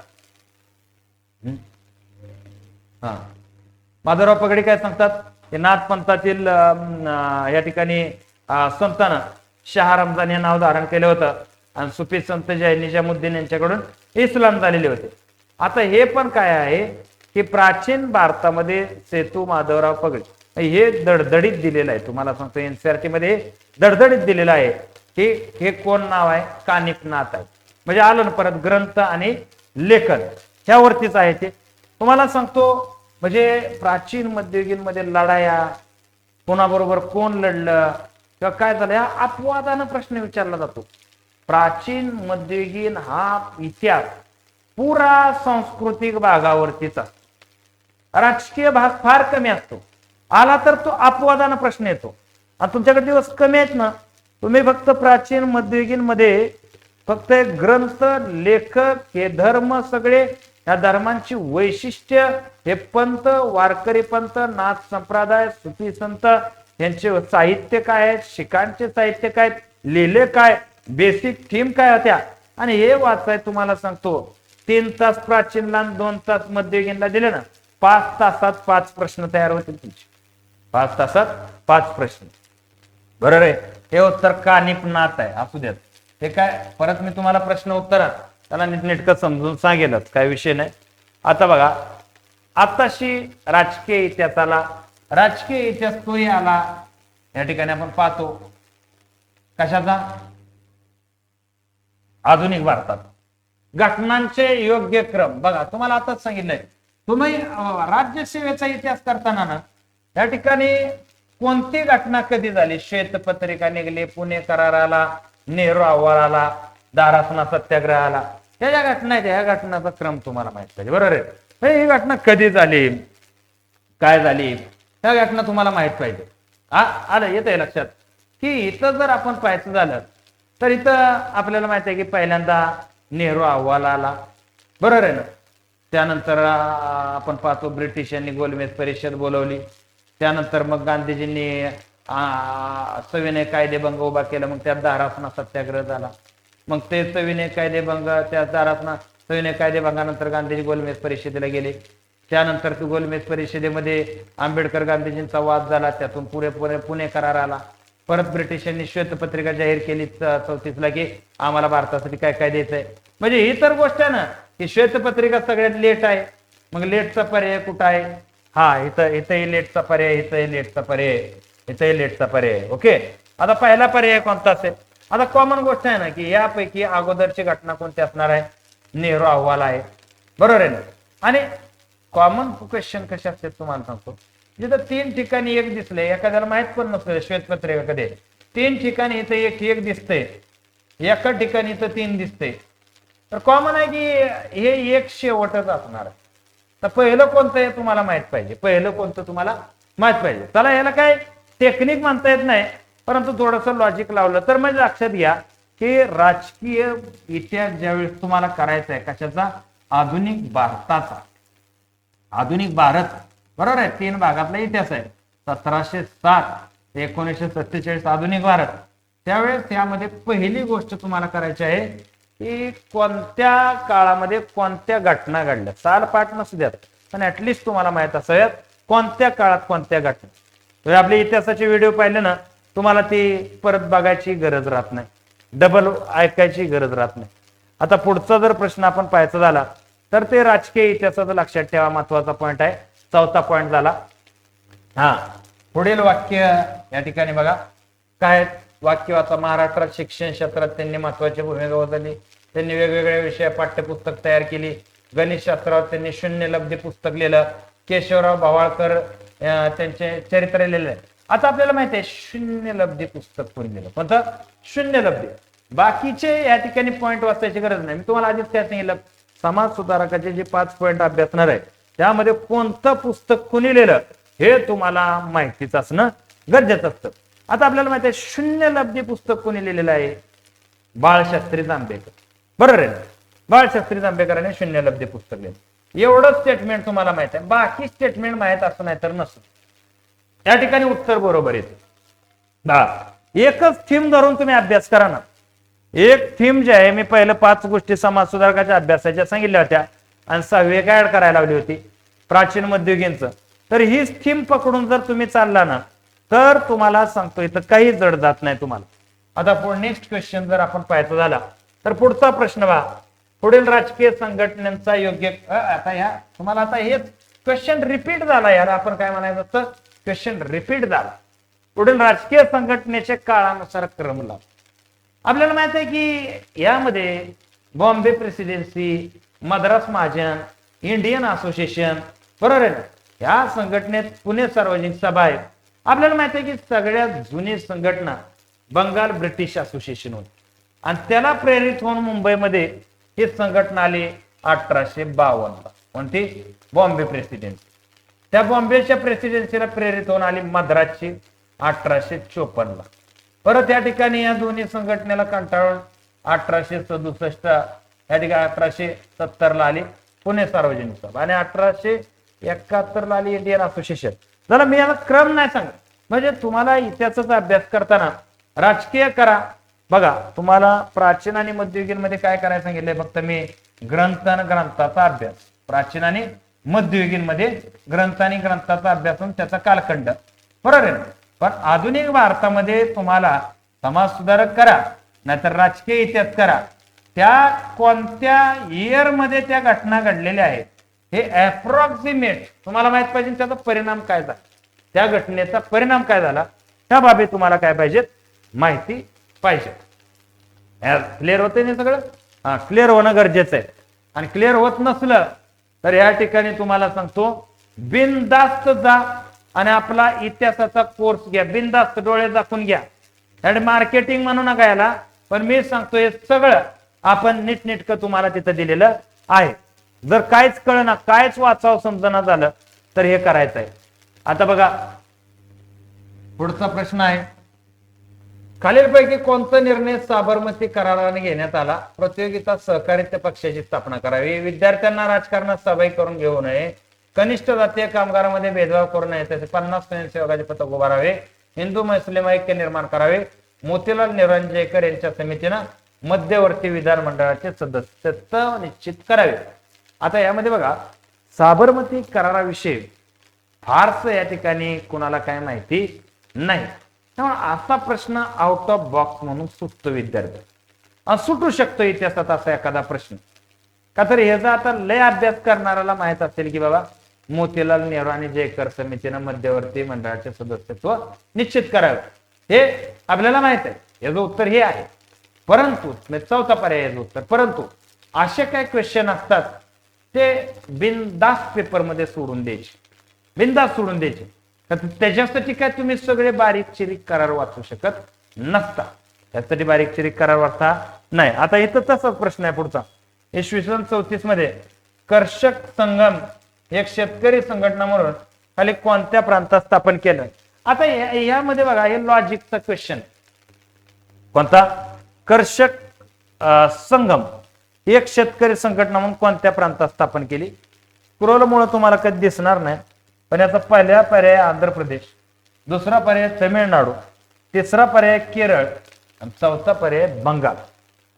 माधवराव पगडी काय सांगतात की नाथ पंथातील या ठिकाणी संतानं शाह रमजान हे नाव धारण केलं होतं आणि सुफी संत जे निजामुद्दीन यांच्याकडून इस्लाम झालेले होते. आता हे पण काय आहे की प्राचीन भारतामध्ये सेतू माधवराव पगडी हे दडदडीत दिलेलं आहे. तुम्हाला सांगतो एनसीआरटी मध्ये दडदडीत दिलेलं आहे की हे कोण नाव आहे, कानिपनाथ आहे. म्हणजे आलं ना परत ग्रंथ आणि लेखन ह्यावरतीच आहे ते. तुम्हाला सांगतो म्हणजे प्राचीन मध्ययुगीनमध्ये लढाया, कोणाबरोबर कोण लढलं किंवा काय झालं या अपवादानं प्रश्न विचारला जातो. प्राचीन मध्ययुगीन हा इतिहास पुरा सांस्कृतिक भागावरतीच असतो. राजकीय भाग फार कमी असतो. आला तर तो अपवादानं प्रश्न येतो. आणि तुमच्याकडे दिवस कमी आहेत ना, तुम्ही फक्त प्राचीन मध्ययुगीन मध्ये फक्त एक ग्रंथ, लेखक, हे धर्म, सगळे या धर्मांची वैशिष्ट्य, हे पंथ, वारकरी पंथ, नाथ संप्रदाय, सुफी संत यांचे साहित्य काय आहेत, शिखांचे साहित्य काय, लिहिले काय, बेसिक थीम काय होत्या, आणि हे वाचाय तुम्हाला सांगतो 3 तास प्राचीनला 2 तास मध्ययुगीनला दिले ना, 5 तासात 5 प्रश्न तयार होतील तुमचे. 5 तासात 5 प्रश्न. बरोबर आहे. हे उत्तर कानिपनाथ आहे, असू द्यात. हे काय परत मी तुम्हाला प्रश्न उत्तरात त्याला नीटनेटकं समजून सांगेलच, काय विषय नाही. आता बघा, आताशी राजकीय इतिहासाला, राजकीय इतिहास तोही आला या ठिकाणी आपण पाहतो कशाचा, आधुनिक भारतात घटनांचे योग्य क्रम. बघा तुम्हाला आताच सांगितलंय, तुम्ही राज्यसेवेचा इतिहास करताना ना या ठिकाणी कोणती घटना कधी झाली, श्वेतपत्रिका निघली, पुणे करार आला, नेहरू अहवाल आला, दारासना सत्याग्रह आला, या ज्या घटना आहेत ह्या घटनाचा क्रम तुम्हाला माहित पाहिजे. बरोबर आहे. ही घटना कधी झाली, काय झाली, ह्या घटना तुम्हाला माहित पाहिजे. आलं येतंय लक्षात की इथं जर आपण पाहायचं झालं तर इथं आपल्याला माहित आहे की पहिल्यांदा नेहरू अहवाल आला. बरोबर आहे ना. त्यानंतर आपण पाहतो ब्रिटिशांनी गोलमेज परिषद बोलवली. त्यानंतर मग गांधीजींनी सविनय कायदेभंग उभा केला. मग त्यात दारासना सत्याग्रह झाला. मग ते सविनय कायदेभंग, त्या दारासना सविनय कायदेभंगानंतर गांधीजी गोलमेज परिषदेला गेले. त्यानंतर गोलमेज परिषदेमध्ये आंबेडकर गांधीजींचा वाद झाला. त्यातून पुणे करार आला. परत ब्रिटिशांनी श्वेतपत्रिका जाहीर केली 34ला की आम्हाला भारतासाठी काय काय द्यायचंय. म्हणजे ही तर गोष्ट आहे ना की श्वेतपत्रिका सगळ्यात लेट आहे. मग लेटचा पर्याय कुठं आहे, हा इथंही लेटचा पर्याय, इथंही लेटचा पर्याय, इथंही लेटचा पर्याय. ओके. आता पहिला पर्याय कोणता असेल. आता कॉमन गोष्ट आहे ना की यापैकी अगोदरची घटना कोणती असणार आहे, नेहरू अहवाल आहे. बरोबर आहे ना. आणि कॉमन क्वेश्चन कसे असतात तुम्हाला सांगतो. जिथं 3 ठिकाणी एक दिसले, एखाद्याला माहित पण नसतं श्वेतपत्रिका कधी, 3 ठिकाणी इथं एक दिसतंय, एका ठिकाणी इथं 3 दिसतंय, तर कॉमन आहे की हे एक शेवटच असणार आहे. तर पहिलं कोणतं आहे तुम्हाला माहित पाहिजे, पहिलं कोणतं तुम्हाला माहित पाहिजे. चला याला काय टेक्निक म्हणता येत नाही, परंतु थोडंसं लॉजिक लावलं तर म्हणजे लक्षात घ्या की राजकीय इतिहास ज्यावेळेस तुम्हाला करायचा आहे कशाचा, आधुनिक भारताचा, आधुनिक भारत. बरोबर आहे. 3 भागातला इतिहास आहे. 1707 ते 1947 आधुनिक भारत. त्यावेळेस त्यामध्ये पहिली गोष्ट तुम्हाला करायची आहे की कोणत्या काळामध्ये कोणत्या घटना घडल्या. साल पाठ नसू द्यात पण ऍटलिस्ट तुम्हाला माहित असाव्यात कोणत्या काळात कोणत्या घटना. आपल्या इतिहासाचे व्हिडिओ पाहिले ना तुम्हाला ती परत बघायची गरज राहत नाही, डबल ऐकायची गरज राहत नाही. आता पुढचा जर प्रश्न आपण पाहायचा झाला तर ते राजकीय इतिहासाचं लक्षात ठेवा, महत्वाचा पॉइंट आहे. 4था पॉइंट झाला. हा पुढील वाक्य या ठिकाणी बघा काय वाक्य वाचा. महाराष्ट्रात शिक्षण क्षेत्रात त्यांनी महत्वाची भूमिका बजावली. त्यांनी वेगवेगळ्या विषय पाठ्यपुस्तक तयार केली. गणित शास्त्रावर त्यांनी शून्य लब्धी पुस्तक लिहिलं. केशवराव भवाळकर त्यांचे चरित्र लिहिलं. आता आपल्याला माहिती आहे शून्य लब्धी पुस्तक कोणी लिहिलं, कोणतं, शून्य लब्धी. बाकीचे या ठिकाणी पॉइंट वाचायची गरज नाही. मी तुम्हाला आधीच त्यात सांगितलं समाज सुधारकाचे जे 5 पॉइंट अभ्यासणार आहे त्यामध्ये कोणतं पुस्तक कोणी लिहिलं हे तुम्हाला माहितीच असणं गरजेचं असतं. आता आपल्याला माहिती आहे शून्य लब्धी पुस्तक कोणी लिहिलेलं आहे, बाळशास्त्री जांभेकर. बरोबर आहे. बाळशास्त्री जांभेकरांनी शून्य लब्धी पुस्तक लिहिलं. एवढं स्टेटमेंट तुम्हाला माहित आहे. बाकी स्टेटमेंट माहित असं नाही तर नसतं. या ठिकाणी उत्तर बरोबर येते. एकच थीम धरून तुम्ही अभ्यास करा ना. एक थीम जे आहे, मी पहिलं 5 गोष्टी समाज सुधारकाच्या अभ्यासाच्या सांगितल्या होत्या आणि 6वी ऍड करायला लावली होती प्राचीन मध्ययुगीनचं. तर हीच थीम पकडून जर तुम्ही चालला ना तर तुम्हाला सांगतो इथं काही जड जात नाही तुम्हाला. आता नेक्स्ट क्वेश्चन जर आपण पाहायचा झाला तर पुढचा प्रश्न पहा. पुढील राजकीय संघटनांचा योग्य, आता ह्या तुम्हाला आता हेच क्वेश्चन रिपीट झाला. याला आपण काय म्हणायचं असतं, क्वेश्चन रिपीट झाला. पुढील राजकीय संघटनेचे काळानुसार क्रम लाव. आपल्याला माहित आहे की यामध्ये Bombay presidency, Madras Mahajan, Indian association, बरोबर आहे ना, या संघटनेत पुणे सार्वजनिक सभा आहे. आपल्याला माहिती आहे की सगळ्यात जुनी संघटना बंगाल ब्रिटिश असोसिएशन होती आणि त्याला प्रेरित होऊन मुंबईमध्ये ही संघटना आली 1852ला. कोणती? बॉम्बे प्रेसिडेन्सी. त्या बॉम्बेच्या प्रेसिडेन्सीला प्रेरित होऊन आली मद्रासची 1854ला. परत या ठिकाणी या दोन्ही संघटनेला कंटाळून 1867 या ठिकाणी 1870ला आली पुणे सार्वजनिक सभा आणि 1871ला आली इंडियन असोसिएशन. झालं, मी याला क्रम नाही सांगत, म्हणजे तुम्हाला इतिहासाचा अभ्यास करताना राजकीय करा. बघा, तुम्हाला प्राचीन आणि मध्ययुगीन मध्ये काय करायला सांगितलंय, फक्त मी ग्रंथ आणि ग्रंथाचा अभ्यास, प्राचीन आणि मध्ययुगीन मध्ये ग्रंथ आणि ग्रंथाचा अभ्यास होऊन त्याचा कालखंड, बरोबर आहे. पण आधुनिक भारतामध्ये तुम्हाला समाज सुधारक करा नाहीतर राजकीय इतिहास करा, त्या कोणत्या इयर मध्ये त्या घटना घडलेल्या आहेत हे अप्रॉक्सिमेट तुम्हाला माहित पाहिजे. त्याचा परिणाम काय झाला, त्या घटनेचा परिणाम काय झाला, त्या बाबी तुम्हाला काय पाहिजेत, माहिती पाहिजे. क्लिअर होते ना सगळं? हा, क्लिअर होणं गरजेचं आहे. आणि क्लिअर होत नसलं तर या ठिकाणी तुम्हाला सांगतो, बिनधास्त जा आणि आपला इतिहासाचा कोर्स घ्या, बिनधास्त डोळे दाखवून घ्या. आणि मार्केटिंग म्हणू नका याला, पण मी सांगतो हे सगळं आपण नीटनेटकं तुम्हाला तिथं दिलेलं आहे. जर काहीच कळना, काहीच वाचावं समजना झालं तर हे करायचं आहे. आता बघा पुढचा प्रश्न आहे, खालीलपैकी कोणता निर्णय साबरमती कराराने घेण्यात आला? प्रतियोगिता सहकार्य पक्षाची स्थापना करावी, विद्यार्थ्यांना राजकारणात सहभागी करून घेऊ नये, कनिष्ठ जातीय कामगारांमध्ये भेदभाव करू नये, तसे 50 स्वयंसेवकाचे पथक उभारावे, हिंदू मुस्लिम ऐक्य निर्माण करावे, मोतीलाल निरंजयकर यांच्या समितीनं मध्यवर्ती विधानमंडळाचे सदस्यत्व निश्चित करावे. आता यामध्ये बघा, साबरमती कराराविषयी फारस या ठिकाणी कुणाला काय माहिती नाही. त्यामुळे असा प्रश्न आउट ऑफ बॉक्स म्हणून सुटतो विद्यार्थी, सुटू शकतो इतिहासात असा एखादा प्रश्न. का तर ह्याचा आता लय अभ्यास करणाऱ्याला माहित असेल की बाबा मोतीलाल नेहरू आणि जयकर समितीनं मध्यवर्ती मंडळाचे सदस्यत्व निश्चित करावे, हे आपल्याला माहित आहे. याचं उत्तर हे आहे. परंतु चौथा पर्याय याचं उत्तर, परंतु असे काही क्वेश्चन असतात ते बिनधास्त पेपरमध्ये सोडून द्यायचे, बिनधास्त सोडून द्यायचे. त्याच्यासाठी काय तुम्ही सगळे बारीक चिरीक करार वाचू शकत नसता, त्यासाठी बारीक चिरीक करार वाचता नाही. आता इथं तसाच प्रश्न आहे पुढचा, इसवी सन 34 मध्ये कर्षक संगम एक शेतकरी संघटना म्हणून खाली कोणत्या प्रांतात स्थापन केलं? आता यामध्ये बघा, हे लॉजिकचा क्वेश्चन. कोणता? कर्षक संगम एक शेतकरी संघटना म्हणून कोणत्या प्रांतात स्थापन केली? स्क्रोलमुळे तुम्हाला कधी दिसणार नाही, पण याचा पहिला पर्याय आंध्र प्रदेश, दुसरा पर्याय तमिळनाडू, तिसरा पर्याय केरळ आणि चौथा पर्याय बंगाल.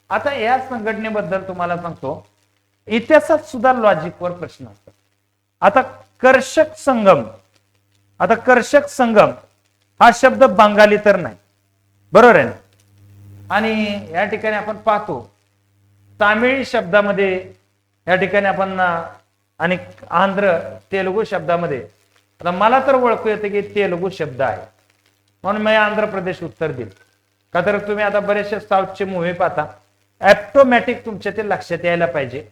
आता या संघटनेबद्दल तुम्हाला सांगतो, इतिहासात सुद्धा लॉजिकवर प्रश्न असतात. आता कर्षक संगम, आता कर्षक संगम हा शब्द बंगाली तर नाही, बरोबर आहे ना? आणि या ठिकाणी आपण पाहतो तामिळ शब्दामध्ये या ठिकाणी आपण आणि आंध्र तेलुगू शब्दामध्ये, आता मला तर ओळखू येते की तेलुगू शब्द आहे म्हणून मी आंध्र प्रदेश उत्तर दिल. का तर तुम्ही आता बरेचसे साऊथचे मूव्ही पाहता, ऑटोमॅटिक तुमच्या ते लक्षात यायला पाहिजे.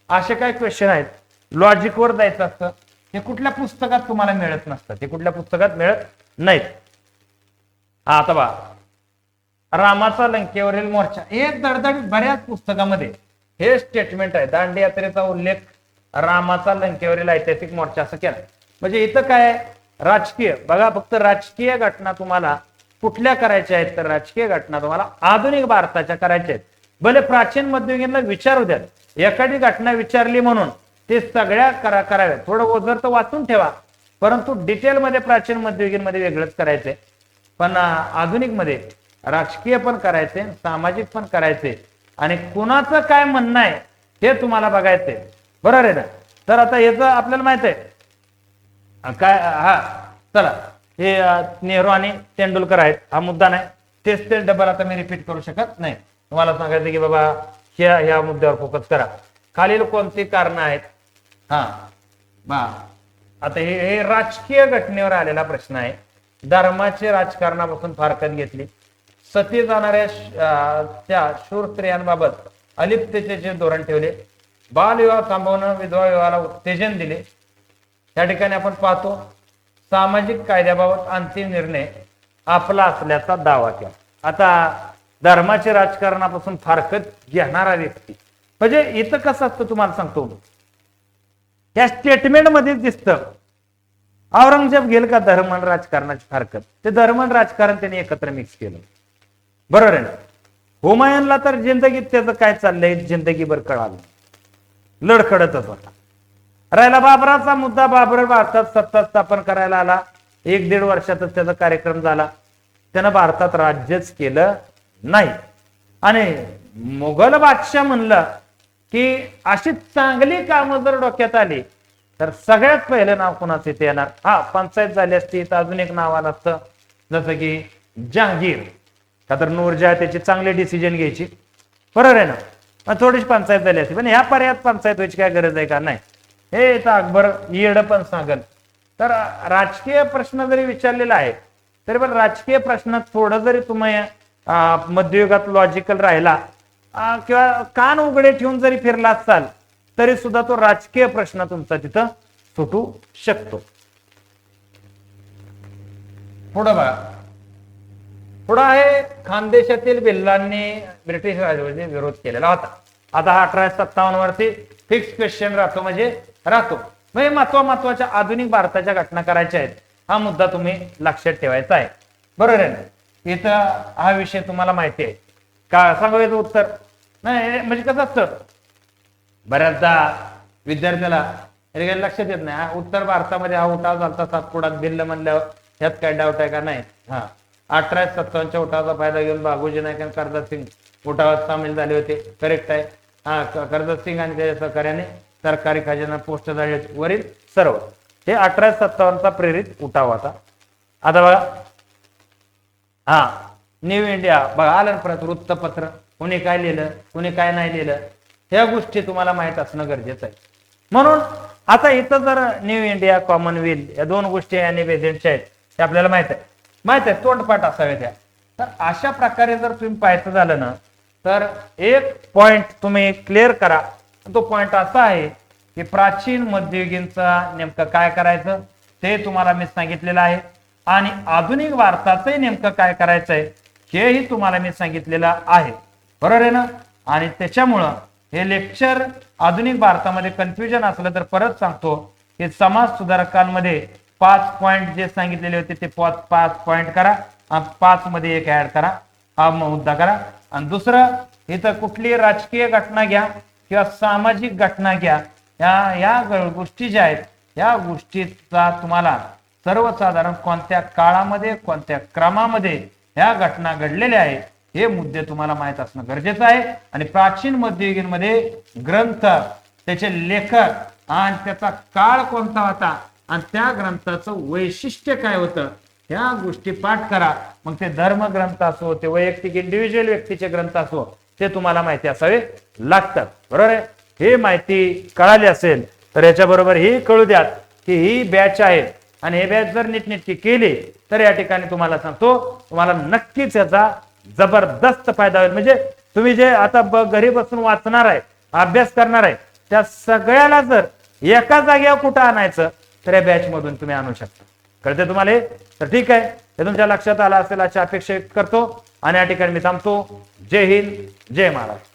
असे काय क्वेश्चन आहेत, लॉजिकवर जायचं असतं, हे कुठल्या पुस्तकात तुम्हाला मिळत नसतं, ते कुठल्या पुस्तकात मिळत नाहीत. आता बा रामाचा लंकेवरील मोर्चा, हे दडदड बऱ्याच पुस्तकामध्ये हे स्टेटमेंट आहे, दांडी यात्रेचा उल्लेख रामाचा लंकेवरील ऐतिहासिक मोर्चा असं केला. म्हणजे इथं काय राजकीय, बघा फक्त राजकीय घटना तुम्हाला कुठल्या करायच्या आहेत, तर राजकीय घटना तुम्हाला आधुनिक भारताच्या करायच्या आहेत. भले प्राचीन मध्ययुगीनला विचारू द्या, एखादी घटना विचारली म्हणून ते सगळ्या कराव्या. थोडं ओझर तर वाचून ठेवा, परंतु डिटेलमध्ये प्राचीन मध्ययुगीनमध्ये वेगळंच करायचंय. पण आधुनिक मध्ये राजकीय पण करायचे, सामाजिक पण करायचे आणि कुणाचं काय म्हणणं आहे हे तुम्हाला बघायचंय, बरोबर आहे ना? तर आता याचं आपल्याला माहित आहे काय, हा चला, हे नेहरू आणि तेंडुलकर आहेत, हा मुद्दा नाही, तेच डबल आता मी रिपीट करू शकत नाही. तुम्हाला सांगायचं की बाबा ह्या मुद्द्यावर फोकस करा. खालील कोणती कारण आहेत? हा बा आता हे राजकीय घटनेवर आलेला प्रश्न आहे. धर्माचे राजकारणापासून फारकत घेतली, सती जाणाऱ्या त्या शूर स्त्रियांबाबत अलिप्ततेचे धोरण ठेवले, बालविवाह थांबवणं, विधवा विवाहाला उत्तेजन दिले. या ठिकाणी आपण पाहतो सामाजिक कायद्याबाबत अंतिम निर्णय आपला असल्याचा दावा केला. आता धर्माच्या राजकारणापासून फारकत घेणारा व्यक्ती म्हणजे इथं कसं असतं तुम्हाला सांगतो, या स्टेटमेंट मध्ये दिसतं औरंगजेब गेल का धर्म आणि राजकारणाची फारकत, ते धर्म आणि राजकारण त्यांनी एकत्र मिक्स केलं. बरोबर आहे ना. हुमायूनला तर जिंदगीत त्याचं काय चाललंय जिंदगीभर कळालं, लडखडतच होता. राहिला बाबराचा मुद्दा, बाबर भारतात सत्ता स्थापन करायला आला, 1-1.5 वर्षातच त्याचा कार्यक्रम झाला. त्यानं भारतात राज्यच केलं नाही. आणि मुघल बादशाह म्हणलं की अशी चांगली कामं जर डोक्यात आली तर सगळ्यात पहिलं नाव कुणाचं इथे येणार. हा, पंचायत झाली असती तर अजून एक नाव आलं असतं, जसं की जहांगीर. का तर नूरजहा त्याची चांगले डिसिजन घ्यायची. बरोबर आहे ना. मग थोडीशी पंचायत झाली असती, पण ह्या पर्यायात पंचायत व्हायची काय गरज आहे का? नाही. हे तर अकबर येड पण सांगल. तर राजकीय प्रश्न जरी विचारलेला आहे तरी पण राजकीय प्रश्न थोडं जरी तुम्ही मध्ययुगात लॉजिकल राहिला किंवा कान उघडे ठेवून जरी फिरला असाल तरी सुद्धा तो राजकीय प्रश्न तुमचा तिथं सुटू शकतो. पुढं बघा, पुढं आहे खानदेशातील भिल्लांनी ब्रिटिश राजवटीने विरोध केलेला होता. आता हा 1857 वरती फिक्स क्वेश्चन राहतो, म्हणजे राहतो म्हणजे महत्वाच्या आधुनिक भारताच्या घटना करायच्या आहेत. हा मुद्दा तुम्ही लक्षात ठेवायचा आहे. बरोबर आहे ना. इथं हा विषय तुम्हाला माहिती आहे का? सांगायचं उत्तर नाही म्हणजे कसं असतं, बऱ्याचदा विद्यार्थ्याला लक्षात येत नाही. उत्तर भारतामध्ये हा उठाव झाला सातपुडात भिल्ल म्हणल्यावर ह्यात काय डाऊट आहे का? नाही. हा, 1857च्या उठावाचा फायदा घेऊन बागुजी नाईक आणि कर्जत सिंग उठावात सामील झाले होते. करेक्ट आहे. हा, कर्जत सिंग आणि त्याच्या सहकार्याने सरकारी खजाना पोस्ट झाले वरील सर्व हे 1857चा प्रेरित उठाव होता. आता बघा, हा न्यू इंडिया बघा आलं परत वृत्तपत्र, कोणी काय लिहिलं कोणी काय नाही लिहिलं ह्या गोष्टी तुम्हाला माहित असणं गरजेचं आहे. म्हणून आता इथं जर न्यू इंडिया, कॉमनवेल्थ या दोन गोष्टी आणि बेझेंटच्या आहेत ते आपल्याला माहित आहे तोंडपाठ असावे त्या. तर अशा प्रकारे जर तुम्ही पाहायचं झालं ना तर एक पॉइंट तुम्ही क्लिअर करा. तो पॉइंट असा आहे की प्राचीन मध्ययुगीनचा नेमकं काय करायचं ते तुम्हाला मी सांगितलेलं आहे आणि आधुनिक भारताचंही नेमकं काय करायचं आहे हेही तुम्हाला मी सांगितलेलं आहे. बरोबर आहे ना. आणि त्याच्यामुळं हे लेक्चर आधुनिक भारतामध्ये कन्फ्युजन असलं तर परत सांगतो की समाज सुधारकांमध्ये 5 पॉइंट जे सांगितलेले होते ते 5 पॉइंट करा, 5 मध्ये एक ऍड करा, हा मुद्दा करा. आणि दुसरं, इथं कुठली राजकीय घटना घ्या किंवा सामाजिक घटना घ्या, या गोष्टी ज्या आहेत या गोष्टीचा तुम्हाला सर्वसाधारण कोणत्या काळामध्ये कोणत्या क्रमामध्ये ह्या घटना घडलेल्या आहेत हे मुद्दे तुम्हाला माहित असणं गरजेचं आहे. आणि प्राचीन मध्ययुगीनमध्ये ग्रंथ, त्याचे लेखक आणि त्याचा काळ कोणता होता आणि त्या ग्रंथाचं वैशिष्ट्य काय होतं ह्या गोष्टी पाठ करा. मग ते धर्मग्रंथ असो, ते वैयक्तिक इंडिव्हिज्युअल व्यक्तीचे ग्रंथ असो, ते तुम्हाला माहिती असावे लागतात. बरोबर आहे. हे माहिती कळाली असेल तर याच्याबरोबर ही कळू द्यात की ही बॅच आहे आणि हे बॅच जर नीटनेटकी केली तर या ठिकाणी तुम्हाला सांगतो तुम्हाला नक्कीच याचा जबरदस्त फायदा होईल. म्हणजे तुम्ही जे आता घरी बसून वाचणार आहे, अभ्यास करणार आहे, त्या सगळ्याला जर एका जागेवर कुठं आणायचं तर या बॅच मधून तुम्ही आणू शकता. कळते तुम्हाला हे? तर ठीक आहे, हे तुमच्या लक्षात आलं असेल अशी अपेक्षा करतो आणि या ठिकाणी मी थांबतो. जय हिंद, जय महाराष्ट्र.